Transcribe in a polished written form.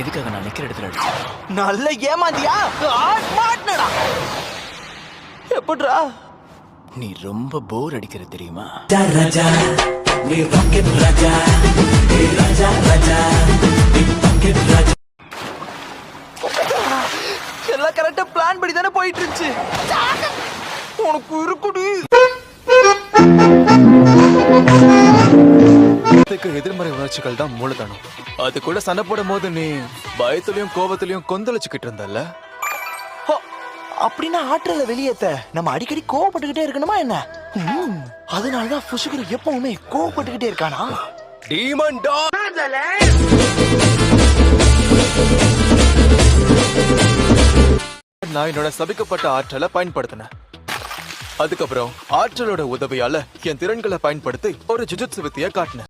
எதுக்காக நான் நிக்கிற இடத்துல அடிச்சேன்? நல்ல ஏமாந்தியா மாட்டினடா. எப்படிரா? நீ ரொம்ப போர் அடிக்கிற தெரியுமா? எல்லாம் கரெக்டா பிளான் படி தானே போயிட்டு இருந்துச்சு. உனக்கு இருக்குடி. எதிர்மறை உணர்ச்சிகள் தான் மூலதனம். அது கூட சண்டை போடும் போது நீ பயத்திலையும் கோபத்திலையும் கொந்தளிச்சுக்கிட்டு இருந்தல்ல. அப்படின்னா ஆற்றல வெளியேத்த நம்ம அடிக்கடி கோவப்பட்டுக்கிட்டே இருக்கணுமா என்ன? அதனாலதான் புசுகுரு எப்பவுமே கோவப்பட்டுக்கிட்டே இருக்கானா? Demon dog. நான் என்னோட சபிக்கப்பட்ட ஆற்றலை பயன்படுத்தினேன். அதுக்கப்புறம் ஆற்றலோட உதவியால என் திறன்களை பயன்படுத்தி ஒரு ஜுஜுட்சு வித்தையை காட்டினேன்.